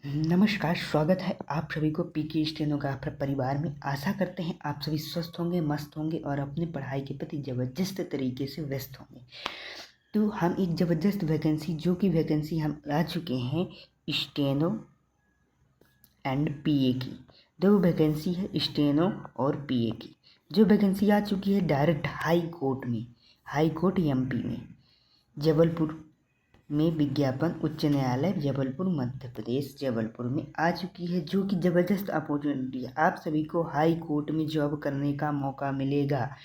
नमस्कार, स्वागत है आप सभी को पीके स्टेनोग्राफर परिवार में। आशा करते हैं आप सभी स्वस्थ होंगे, मस्त होंगे और अपनी पढ़ाई के प्रति ज़बरदस्त तरीके से व्यस्त होंगे। तो हम एक ज़बरदस्त वैकेंसी हम ला चुके हैं स्टेनो एंड पीए की। दो वैकेंसी है, स्टेनो और पीए की। जो वैकेंसी आ चुकी है डायरेक्ट हाई कोर्ट एमपी में, जबलपुर में विज्ञापन, उच्च न्यायालय जबलपुर मध्य प्रदेश जबलपुर में आ चुकी है, जो कि ज़बरदस्त अपॉर्चुनिटी है। आप सभी को हाई कोर्ट में जॉब करने का मौका मिलेगा।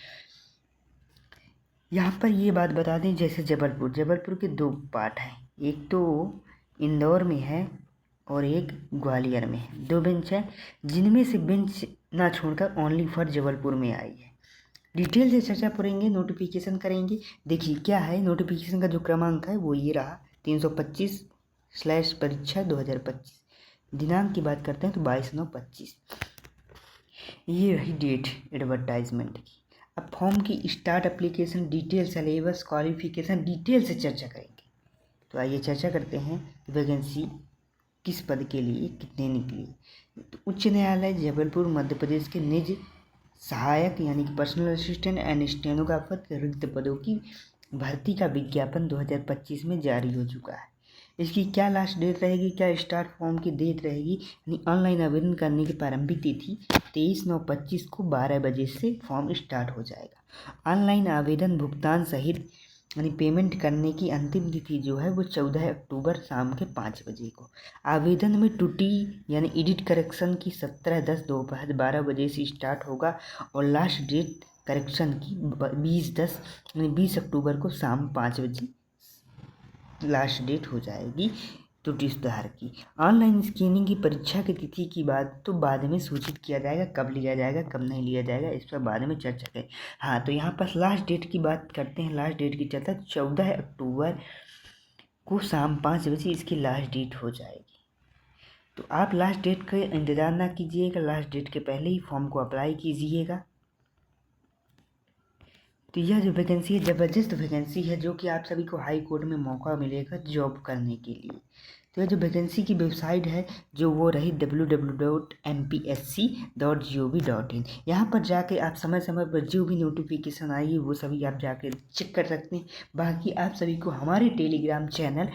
यहाँ पर ये बात बता दें, जैसे जबलपुर के दो पार्ट हैं, एक तो इंदौर में है और एक ग्वालियर में है। दो बेंच है, जिनमें से बेंच ना छोड़कर ओनली फॉर जबलपुर में आई है। डिटेल से चर्चा करेंगे, नोटिफिकेशन करेंगे। देखिए क्या है, नोटिफिकेशन का जो क्रमांक है वो ये रहा 325/परीक्षा 2025। दिनांक की बात करते हैं तो 22/9/25। ये रही डेट एडवर्टाइजमेंट की। अब फॉर्म की start application detail, syllabus, qualification detail से चर्चा करेंगे। तो आइए चर्चा करते हैं वैकेंसी किस पद के लिए कितने निकली। तो उच्च न्यायालय जबलपुर मध्य प्रदेश के निज सहायक यानी कि पर्सनल असिस्टेंट एंड स्टेनोग्राफर के रिक्त पदों की भर्ती का विज्ञापन 2025 में जारी हो चुका है। इसकी क्या लास्ट डेट रहेगी, क्या स्टार्ट फॉर्म की डेट रहेगी, यानी ऑनलाइन आवेदन करने की प्रारंभिक तिथि 23/9/25 को 12 बजे से फॉर्म स्टार्ट हो जाएगा। ऑनलाइन आवेदन भुगतान सहित यानी पेमेंट करने की अंतिम तिथि जो है वो 14 अक्टूबर शाम के 5 बजे को। आवेदन में त्रुटि यानी एडिट करेक्शन की 17/10 दोपहर 12 बजे से स्टार्ट होगा और लास्ट डेट करेक्शन की 20/10 यानी 20 अक्टूबर को शाम 5 बजे लास्ट डेट हो जाएगी त्रुटि सुधार की। ऑनलाइन स्क्रीनिंग की परीक्षा की तिथि की बात तो बाद में सूचित किया जाएगा, कब लिया जाएगा कब नहीं लिया जाएगा इस पर बाद में चर्चा करें। हाँ, तो यहाँ पर लास्ट डेट की बात करते हैं। लास्ट डेट की चर्चा 14 अक्टूबर को शाम 5 बजे इसकी लास्ट डेट हो जाएगी। तो आप लास्ट डेट का इंतज़ार ना कीजिएगा, लास्ट डेट के पहले ही फॉर्म को अप्लाई कीजिएगा। तो यह जो वैकेंसी है ज़बरदस्त वैकेंसी है, जो कि आप सभी को हाई कोर्ट में मौका मिलेगा जॉब करने के लिए। तो यह जो वैकेंसी की वेबसाइट है जो वो रही www.mpsc.gov.in। यहाँ पर जाके आप समय समय पर जो भी नोटिफिकेशन आएगी वो सभी आप जाके चेक कर सकते हैं। बाकी आप सभी को हमारे टेलीग्राम चैनल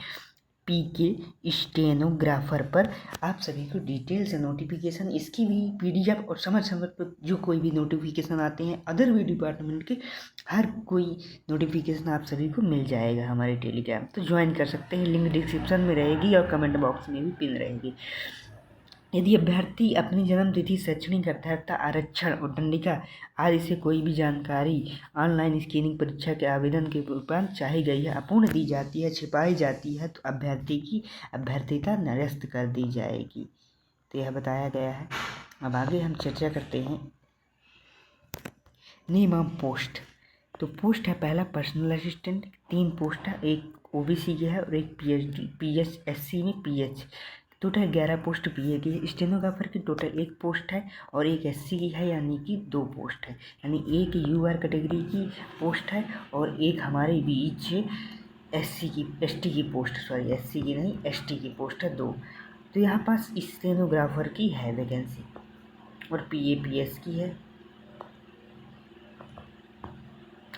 पीके स्टेनोग्राफर पर आप सभी को डिटेल से नोटिफिकेशन, इसकी भी पीडीएफ और समय समय पर जो कोई भी नोटिफिकेशन आते हैं अदर भी डिपार्टमेंट के, हर कोई नोटिफिकेशन आप सभी को मिल जाएगा हमारे टेलीग्राम। तो ज्वाइन कर सकते हैं, लिंक डिस्क्रिप्शन में रहेगी और कमेंट बॉक्स में भी पिन रहेगी। यदि अभ्यर्थी अपनी जन्म तिथि, शैक्षणिक अर्थता, आरक्षण और दंडिका आदि से कोई भी जानकारी ऑनलाइन स्क्रीनिंग परीक्षा के आवेदन के उपरांत चाही गई है, अपूर्ण दी जाती है, छिपाई जाती है, तो अभ्यर्थी की अभ्यर्थीता निरस्त कर दी जाएगी। तो यह बताया गया है। अब आगे हम चर्चा करते हैं नेम ऑफ पोस्ट। तो पोस्ट है पहला पर्सनल असिस्टेंट, 3 पोस्ट है, एक ओबीसी की है और एक पीएचएससी में पीएच। टोटल 11 पोस्ट पीए की है। स्टेनोग्राफर की टोटल 1 पोस्ट है और एक एससी की है, यानी कि 2 पोस्ट है, यानी एक यूआर कैटेगरी की पोस्ट है और एक हमारे बीच एसटी की पोस्ट है 2। तो यहाँ पास स्टेनोग्राफर की है वैकेंसी और पीएपीएस की है।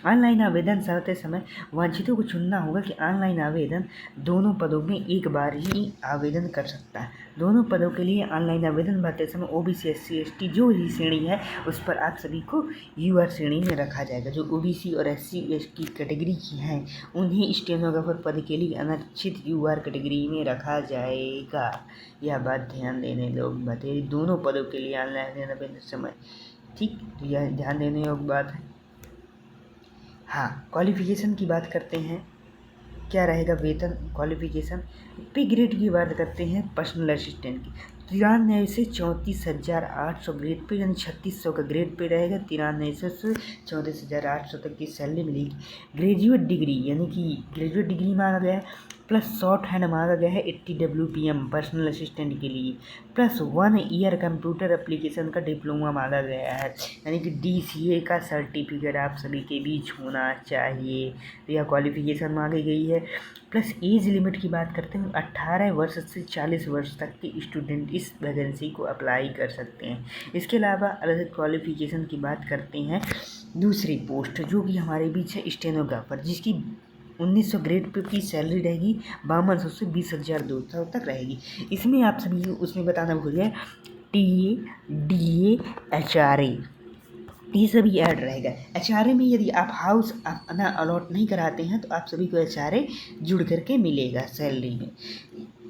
ऑनलाइन आवेदन करते समय वांछितों को चुनना होगा कि ऑनलाइन आवेदन दोनों पदों में एक बार ही आवेदन कर सकता है। दोनों पदों के लिए ऑनलाइन आवेदन भरते समय ओबीसी एससी एसटी जो ही श्रेणी है उस पर आप सभी को यूआर श्रेणी में रखा जाएगा। जो ओबीसी और एससी एसटी कैटेगरी की हैं उन्हें स्टेनोग्राफर पद के लिए अनिश्चित यूआर कैटेगरी में रखा जाएगा। यह बात ध्यान देने लोग बताइए, दोनों पदों के लिए ऑनलाइन आवेदन समय, ठीक। तो यह ध्यान देने योग्य बात है। हाँ, क्वालिफिकेशन की बात करते हैं, क्या रहेगा वेतन क्वालिफिकेशन। पे ग्रेड की बात करते हैं पर्सनल असिस्टेंट की, 93 से 34,800 ग्रेड पे, यानी 3600 का ग्रेड पे रहेगा। 93 से 34,800 तक की सैलरी मिलेगी। ग्रेजुएट डिग्री यानी कि ग्रेजुएट डिग्री मांगा गया है प्लस शॉर्ट हैंड मांगा गया है 80 WPM पर्सनल असिस्टेंट के लिए, प्लस 1 ईयर कंप्यूटर एप्लीकेशन का डिप्लोमा मांगा गया है, यानी कि DCA का सर्टिफिकेट आप सभी के बीच होना चाहिए। तो यह क्वालिफिकेशन मांगी गई है। प्लस एज लिमिट की बात करते हैं 18 वर्ष से 40 वर्ष तक के स्टूडेंट इस वैकेंसी को अप्लाई कर सकते हैं। इसके अलावा अलग क्वालिफिकेशन की बात करते हैं दूसरी पोस्ट जो कि हमारे बीच है स्टेनोग्राफर, जिसकी 1900 ग्रेड पे की सैलरी रहेगी 5200 से 20,200 तक रहेगी। इसमें आप सभी को उसमें बताना भूल गए TA, DA, HRA ये सभी ऐड रहेगा। HRA में यदि आप हाउस अपना अलॉट नहीं कराते हैं तो आप सभी को HRA जुड़ करके मिलेगा सैलरी में।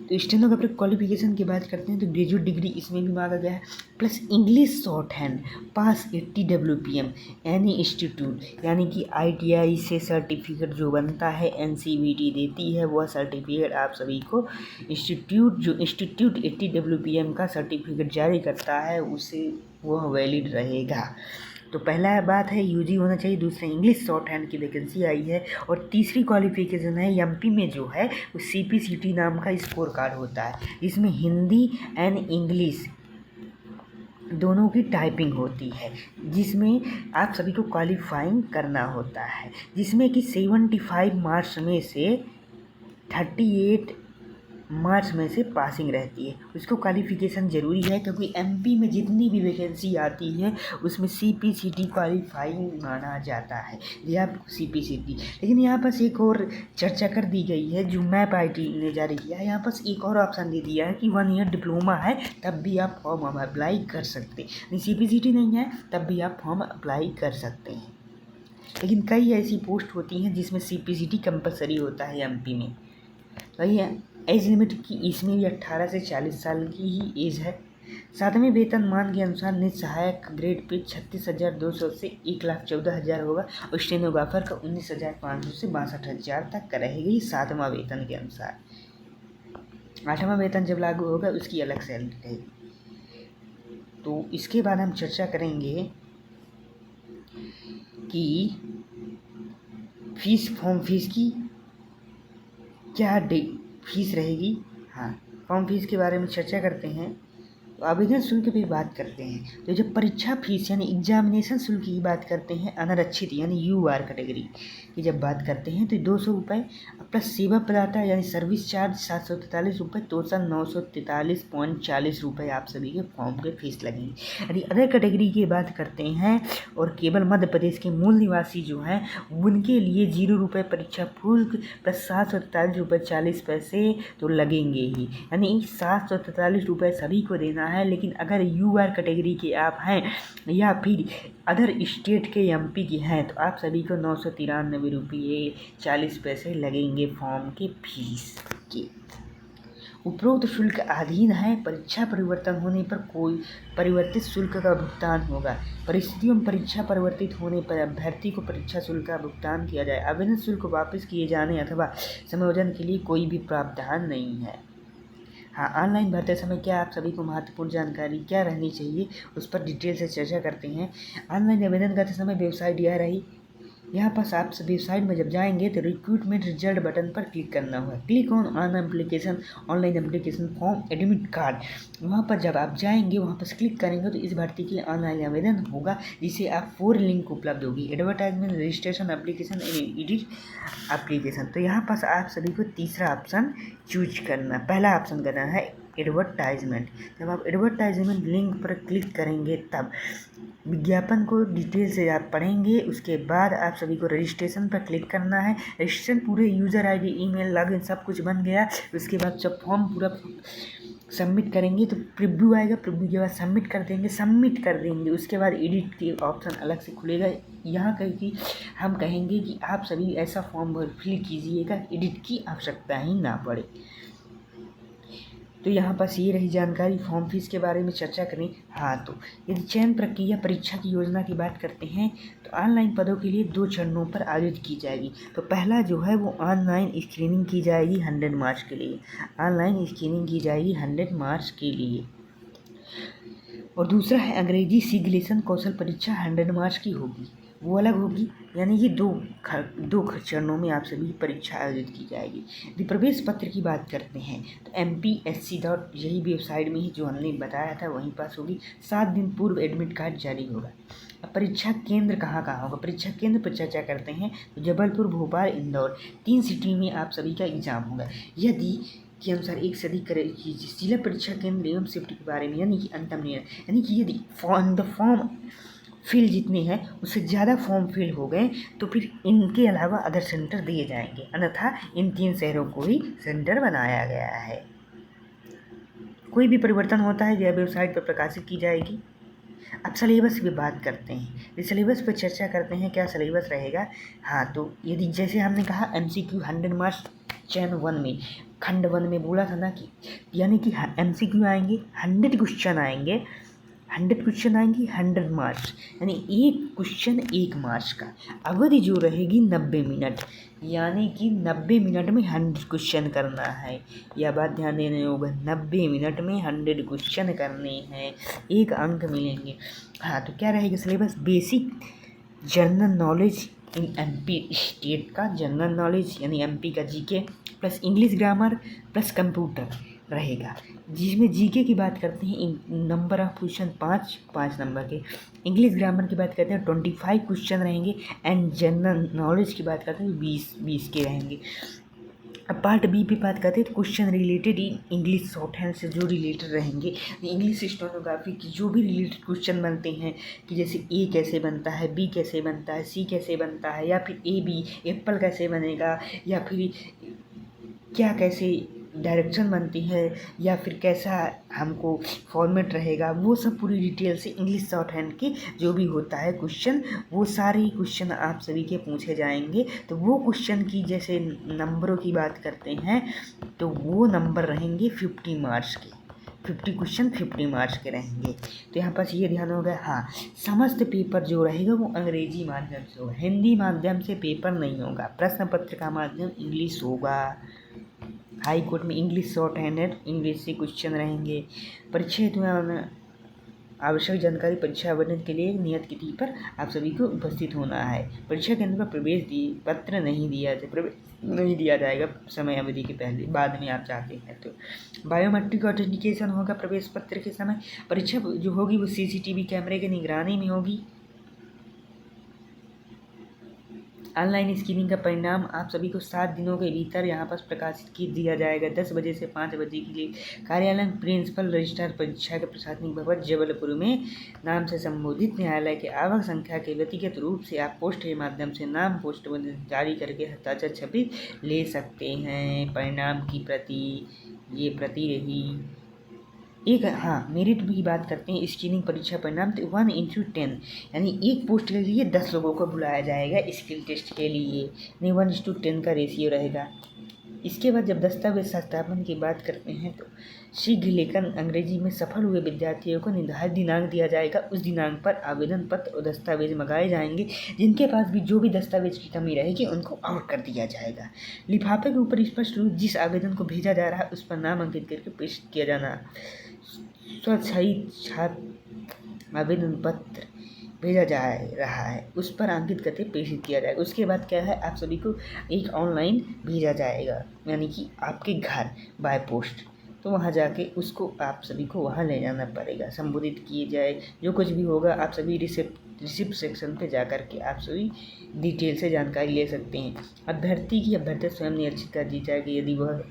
तो स्टेनोग्राफर क्वालिफिकेशन की बात करते हैं तो ग्रेजुएट डिग्री इसमें भी मांगा गया है, प्लस इंग्लिश शॉर्ट हैंड पास 80 WPM एनी इंस्टीट्यूट, यानी कि ITI से सर्टिफिकेट जो बनता है NCVT देती है वह सर्टिफिकेट आप सभी को इंस्टीट्यूट 80 WPM का सर्टिफिकेट जारी करता है उसे वह वैलिड रहेगा। तो पहला बात है UG होना चाहिए, दूसरा इंग्लिश शॉर्ट हैंड की वैकेंसी आई है, और तीसरी क्वालिफिकेशन है MP में जो है वो CPCT नाम का स्कोर कार्ड होता है, इसमें हिंदी एंड इंग्लिश दोनों की टाइपिंग होती है, जिसमें आप सभी को क्वालिफाइंग करना होता है, जिसमें कि 75 मार्क्स में से 38 मार्च में से पासिंग रहती है। उसको क्वालिफिकेशन ज़रूरी है क्योंकि MP में जितनी भी वैकेंसी आती है उसमें CPCT क्वालिफाइंग माना जाता है, या CPCT। लेकिन यहाँ पर एक और चर्चा कर दी गई है जो मैप IT ने जारी किया है, यहाँ पर एक और ऑप्शन दे दिया है कि 1 ईयर डिप्लोमा है तब भी आप फॉर्म अप्लाई कर सकते हैं, CPCT नहीं है तब भी आप फॉर्म अप्लाई कर सकते हैं। लेकिन कई ऐसी पोस्ट होती हैं जिसमें CPCT कंपलसरी होता है MP में। वही है एज लिमिट की, इसमें भी 18 से 40 साल की ही एज है। 7वें वेतनमान के अनुसार निज सहायक ग्रेड पे 36,200 से 1,14,000 होगा, और स्टेनोग्राफर का 19,500 से 62,000 तक का रहेगी 7वां वेतन के अनुसार। 8वां वेतन जब लागू होगा उसकी अलग सैलरी रहेगी। तो इसके बाद हम चर्चा करेंगे कि फॉर्म फीस की क्या फीस रहेगी। हाँ, फॉर्म फीस के बारे में चर्चा करते हैं। तो आवेदन शुल्क पे बात करते हैं तो जब परीक्षा फीस यानी एग्जामिनेशन शुल्क की बात करते हैं अनारक्षित यानी UR कैटेगरी की जब बात करते हैं तो 200 रुपये, प्लस सेवा प्रदाता यानी सर्विस चार्ज 743 रुपये, टोटल 943.40 रुपये आप सभी के फॉर्म के फीस लगेंगे। यदि अदर कैटेगरी की बात करते हैं और केवल मध्य प्रदेश के मूल निवासी जो हैं उनके लिए 0 रुपये परीक्षा शुल्क प्लस 743 रुपये 40 पैसे तो लगेंगे ही, यानी 743 रुपये सभी को देना है। लेकिन अगर UR कैटेगरी के आप हैं या फिर अदर स्टेट के MP के हैं तो आप सभी को 993 रुपये 40 पैसे लगेंगे फॉर्म के फीस के। उपरोक्त शुल्क अधीन है, परीक्षा परिवर्तन होने पर कोई परिवर्तित शुल्क का भुगतान होगा। परिस्थितियों में परीक्षा परिवर्तित होने पर अभ्यर्थी को परीक्षा शुल्क का भुगतान किया जाए। आवेदन शुल्क वापस किए जाने अथवा समायोजन के लिए कोई भी प्रावधान नहीं है। हाँ, ऑनलाइन भरते समय क्या आप सभी को महत्वपूर्ण जानकारी क्या रहनी चाहिए उस पर डिटेल से चर्चा करते हैं। ऑनलाइन आवेदन करते समय वेबसाइट यह रही। यहाँ पर आप वेबसाइट में जब जाएंगे तो रिक्रूटमेंट रिजल्ट बटन पर क्लिक करना होगा। Click on application online application form admit card, वहाँ पर जब आप जाएंगे वहाँ पर क्लिक करेंगे तो इस भर्ती के ऑनलाइन आवेदन होगा, जिसे आप 4 लिंक उपलब्ध होगी। Advertisement, registration application, edit application. तो यहाँ पर आप सभी को तीसरा ऑप्शन चूज करना, पहला ऑप्शन करना है एडवर्टाइजमेंट। जब आप एडवर्टाइजमेंट लिंक पर क्लिक करेंगे तब विज्ञापन को डिटेल से आप पढ़ेंगे। उसके बाद आप सभी को रजिस्ट्रेशन पर क्लिक करना है। रजिस्ट्रेशन पूरे यूज़र ID, ईमेल, लॉगिन सब कुछ बन गया। उसके बाद जब फॉर्म पूरा सबमिट करेंगे तो प्रीव्यू आएगा, प्रीव्यू के बाद सबमिट कर देंगे। उसके बाद एडिट के ऑप्शन अलग से खुलेगा। यहाँ कहीं हम कहेंगे कि आप सभी ऐसा फॉर्म फिल कीजिएगा, एडिट की आवश्यकता ही ना पड़े। तो यहाँ पर ये रही जानकारी फॉर्म फीस के बारे में चर्चा करें। हाँ, तो यदि चयन प्रक्रिया परीक्षा की योजना की बात करते हैं तो ऑनलाइन पदों के लिए 2 चरणों पर आयोजित की जाएगी। तो पहला जो है वो ऑनलाइन स्क्रीनिंग की जाएगी 100 मार्च के लिए, ऑनलाइन स्क्रीनिंग की जाएगी 100 मार्च के लिए। और दूसरा है अंग्रेजी सिग्लेशन कौशल परीक्षा 100 मार्च की होगी, वो अलग होगी, यानी कि दो चरणों में आप सभी की परीक्षा आयोजित की जाएगी। यदि प्रवेश पत्र की बात करते हैं तो MPSC डॉट यही वेबसाइट में ही जो हमने बताया था वहीं पास होगी। 7 दिन पूर्व एडमिट कार्ड जारी होगा। अब परीक्षा केंद्र कहाँ कहाँ होगा, परीक्षा केंद्र पर चर्चा करते हैं तो जबलपुर, भोपाल, इंदौर 3 सिटी में आप सभी का एग्जाम होगा। यदि के अनुसार एक से अधिक जिला परीक्षा केंद्र एवं शिफ्ट के बारे में, यानी कि अंतिम निर्णय, यानी कि यदि फॉर्म फिल जितने हैं उससे ज़्यादा फॉर्म फिल हो गए तो फिर इनके अलावा अदर सेंटर दिए जाएंगे, अन्यथा इन 3 शहरों को ही सेंटर बनाया गया है। कोई भी परिवर्तन होता है यह वेबसाइट पर प्रकाशित की जाएगी। अब सिलेबस की बात करते हैं, सिलेबस पर चर्चा करते हैं क्या सिलेबस रहेगा। हाँ, तो यदि जैसे हमने कहा MCQ 100 मार्क्स चैन 1 में, खंड 1 में बोला था ना कि यानी कि MCQ आएंगे 100 क्वेश्चन आएंगे, 100 क्वेश्चन आएंगे 100 मार्क्स, यानी एक क्वेश्चन 1 मार्क्स का। अवधि जो रहेगी 90 मिनट, यानी कि 90 मिनट में 100 क्वेश्चन करना है। यह बात ध्यान देने होगा, 90 मिनट में 100 क्वेश्चन करने हैं, 1 अंक मिलेंगे। हाँ, तो क्या रहेगा syllabus, basic general knowledge in MP state का जनरल नॉलेज, यानी MP का GK plus English grammar plus computer रहेगा। जिसमें GK की बात करते हैं नंबर ऑफ क्वेश्चन 5 नंबर के, इंग्लिश ग्रामर की बात करते हैं 25 क्वेश्चन रहेंगे, एंड जनरल नॉलेज की बात करते हैं 20 के रहेंगे। अब पार्ट B पे बात करते हैं तो question related English short hand से जो रिलेटेड रहेंगे, इंग्लिश स्टेनोग्राफी की जो भी रिलेटेड क्वेश्चन बनते हैं कि जैसे A कैसे बनता है, B कैसे बनता है, C कैसे बनता है, या फिर AB एप्पल कैसे बनेगा, या फिर क्या कैसे डायरेक्शन बनती है, या फिर कैसा हमको फॉर्मेट रहेगा, वो सब पूरी डिटेल से इंग्लिश शॉर्ट हैंड की जो भी होता है क्वेश्चन, वो सारे क्वेश्चन आप सभी के पूछे जाएंगे। तो वो क्वेश्चन की जैसे नंबरों की बात करते हैं तो वो नंबर रहेंगे 50 मार्क्स के, 50 क्वेश्चन 50 मार्क्स के रहेंगे। तो यहाँ पास ये ध्यान होगा। हाँ, समस्त पेपर जो रहेगा वो अंग्रेजी माध्यम से होगा, हिंदी माध्यम से पेपर नहीं होगा। प्रश्न पत्र का माध्यम इंग्लिश होगा। हाई कोर्ट में इंग्लिश शॉर्ट हैंडेड इंग्लिश से क्वेश्चन रहेंगे। परीक्षा हेतु आवश्यक जानकारी, परीक्षा आवेदन के लिए नियत तिथि पर आप सभी को उपस्थित होना है। परीक्षा केंद्र पर प्रवेश पत्र नहीं दिया जाएगा समय अवधि के पहले, बाद में आप चाहते हैं तो। बायोमेट्रिक ऑथेंटिकेशन होगा प्रवेश पत्र के समय। परीक्षा जो होगी वो CCTV कैमरे की निगरानी में होगी। ऑनलाइन स्क्रीनिंग का परिणाम आप सभी को 7 दिनों के भीतर यहाँ पर प्रकाशित कर दिया जाएगा। 10 बजे से 5 बजे के लिए कार्यालय प्रिंसिपल रजिस्ट्रार परीक्षा के प्रशासनिक भवन जबलपुर में नाम से संबोधित न्यायालय के आवक संख्या के व्यक्तिगत रूप से आप पोस्ट के माध्यम से नाम पोस्ट में जारी करके हस्ताक्षर छपित ले सकते हैं। परिणाम की प्रति, ये प्रति रही एक। हाँ, मेरिट की बात करते हैं स्क्रीनिंग परीक्षा परिणाम तो 1:10, यानी एक पोस्ट के लिए 10 लोगों को बुलाया जाएगा स्किल टेस्ट के लिए, यानी 1:10 का रेशियो रहेगा। इसके बाद जब दस्तावेज सत्यापन की बात करते हैं तो शीघ्र लेखन अंग्रेजी में सफल हुए विद्यार्थियों को निर्धारित दिनांक दिया जाएगा। उस दिनांक पर आवेदन पत्र और दस्तावेज मंगाए जाएंगे। जिनके पास भी जो भी दस्तावेज की कमी रहेगी उनको और कर दिया जाएगा। लिफाफे के ऊपर स्पष्ट रूप जिस आवेदन को भेजा जा रहा है उस पर नाम अंकित करके पेश किया जाना। स्वचालित छात्र आवेदन पत्र भेजा जा रहा है उस पर अंकित करके प्रेषित किया जाएगा। उसके बाद क्या है, आप सभी को एक ऑनलाइन भेजा जाएगा, यानी कि आपके घर बाय पोस्ट। तो वहाँ जाके उसको आप सभी को वहाँ ले जाना पड़ेगा, संबोधित किए जाए। जो कुछ भी होगा आप सभी रिसिप्ट सेक्शन पे जा कर के आप सभी डिटेल से जानकारी ले सकते हैं। अभ्यर्थी स्वयं निरीक्षित कर दी जाएगी यदि वह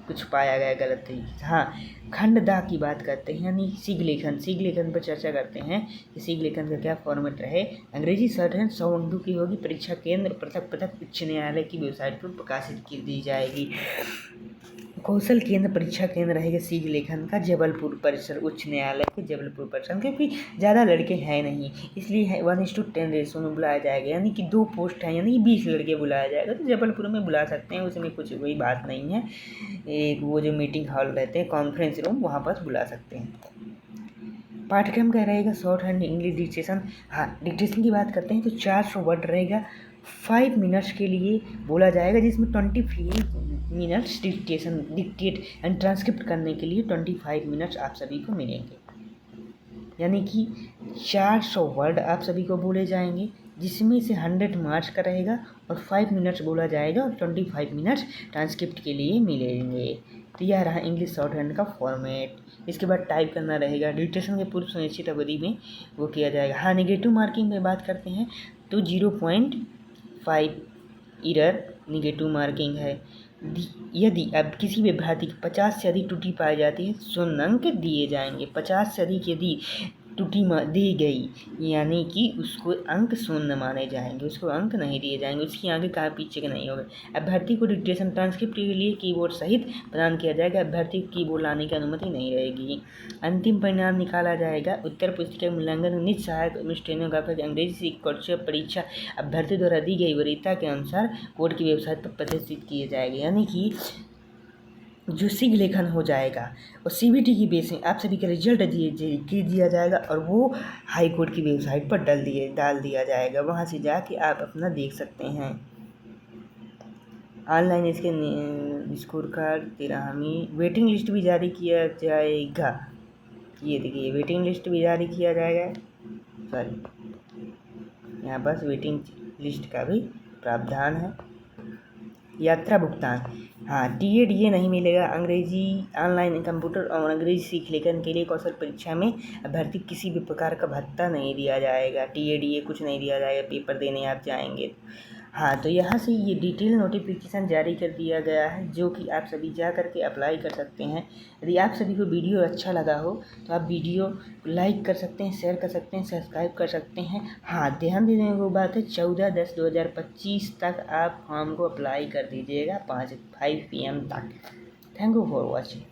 कुछ पाया गया गलती। हाँ, खंड दा की बात करते हैं, यानी शीघ्र लेखन पर चर्चा करते हैं कि शीघ्र लेखन का क्या फॉर्मेट रहे। अंग्रेजी शॉर्ट हैंड 100 अंकों की होगी। परीक्षा केंद्र पृथक उच्च न्यायालय की वेबसाइट पर प्रकाशित की दी जाएगी। कौशल केंद्र परीक्षा केंद्र रहेगा शीघ्र लेखन का जबलपुर परिसर उच्च न्यायालय के जबलपुर परिसर, क्योंकि ज़्यादा लड़के हैं नहीं इसलिए 1:10 रेशो में बुलाया जाएगा, यानी कि 2 पोस्ट हैं, यानी कि 20 लड़के बुलाया जाएगा। तो जबलपुर में बुला सकते हैं, उसमें कुछ कोई बात नहीं है। एक वो जो मीटिंग हॉल रहते हैं कॉन्फ्रेंस रूम, वहाँ पर बुला सकते हैं। पाठ्यक्रम क्या रहेगा, शॉर्ट हैंड इंग्लिश डिक्टेशन। हाँ, डिक्टेशन की बात करते हैं तो 400 वर्ड रहेगा, 5 मिनट्स के लिए बोला जाएगा, जिसमें 25 मिनट्स डिक्टेट एंड ट्रांसक्रिप्ट करने के लिए 25 मिनट्स आप सभी को मिलेंगे। यानी कि 400 वर्ड आप सभी को बोले जाएंगे, जिसमें से 100 मार्क्स का रहेगा और 5 मिनट्स बोला जाएगा और 25 मिनट्स ट्रांसक्रिप्ट के लिए मिलेंगे। तो यह रहा इंग्लिश शॉर्ट हैंड का फॉर्मेट। इसके बाद टाइप करना रहेगा। डिक्टेशन के पूर्व सुनिश्चित अवधि में वो किया जाएगा। हाँ, नेगेटिव मार्किंग में बात करते हैं तो 0.5 एरर नेगेटिव मार्किंग है। यदि अब किसी भी अभ्यर्थी की 50 से अधिक त्रुटि पाई जाती है 0 अंक दिए जाएंगे। 50 से अधिक यदि त्रुटि दी गई यानी कि उसको अंक 0 माने जाएंगे, उसको अंक नहीं दिए जाएंगे, उसकी आगे कहाँ पीछे के नहीं होंगे। अभ्यर्थी को डिक्टेशन ट्रांसक्रिप्ट के लिए कीबोर्ड सहित प्रदान किया जाएगा। अभ्यर्थी को कीबोर्ड लाने की अनुमति नहीं रहेगी। अंतिम परिणाम निकाला जाएगा। उत्तर पुस्तिका मूल्यांकन निज सहायक स्टेनोग्राफर अंग्रेजी कौशल परीक्षा अभ्यर्थी द्वारा दी गई वरीयता के अनुसार कोर्ट की वेबसाइट पर प्रदर्शित किए जाएंगे। यानी कि जो शीघ्र लेखन हो जाएगा और CBT की बेस में आप सभी का रिजल्ट दिया जाएगा और वो हाई कोर्ट की वेबसाइट पर डाल दिया जाएगा। वहाँ से जाके आप अपना देख सकते हैं। ऑनलाइन इसके स्कोर कार्ड 13वीं वेटिंग लिस्ट भी जारी किया जाएगा। ये देखिए वेटिंग लिस्ट भी जारी किया जाएगा। यहाँ बस वेटिंग लिस्ट का भी प्रावधान है। यात्रा भुगतान, हाँ TADA नहीं मिलेगा। अंग्रेजी ऑनलाइन कंप्यूटर और अंग्रेजी सीख लेखन के लिए कौशल परीक्षा में अभ्यर्थी किसी भी प्रकार का भत्ता नहीं दिया जाएगा। TADA कुछ नहीं दिया जाएगा। पेपर देने आप जाएंगे। हाँ, तो यहाँ से ये डिटेल नोटिफिकेशन जारी कर दिया गया है जो कि आप सभी जा करके अप्लाई कर सकते हैं। यदि आप सभी को वीडियो अच्छा लगा हो तो आप वीडियो लाइक कर सकते हैं, शेयर कर सकते हैं, सब्सक्राइब कर सकते हैं। हाँ, ध्यान देने की बात है 14/10/2025 तक आप फॉर्म को अप्लाई कर दीजिएगा 5 PM तक। Thank you for watching.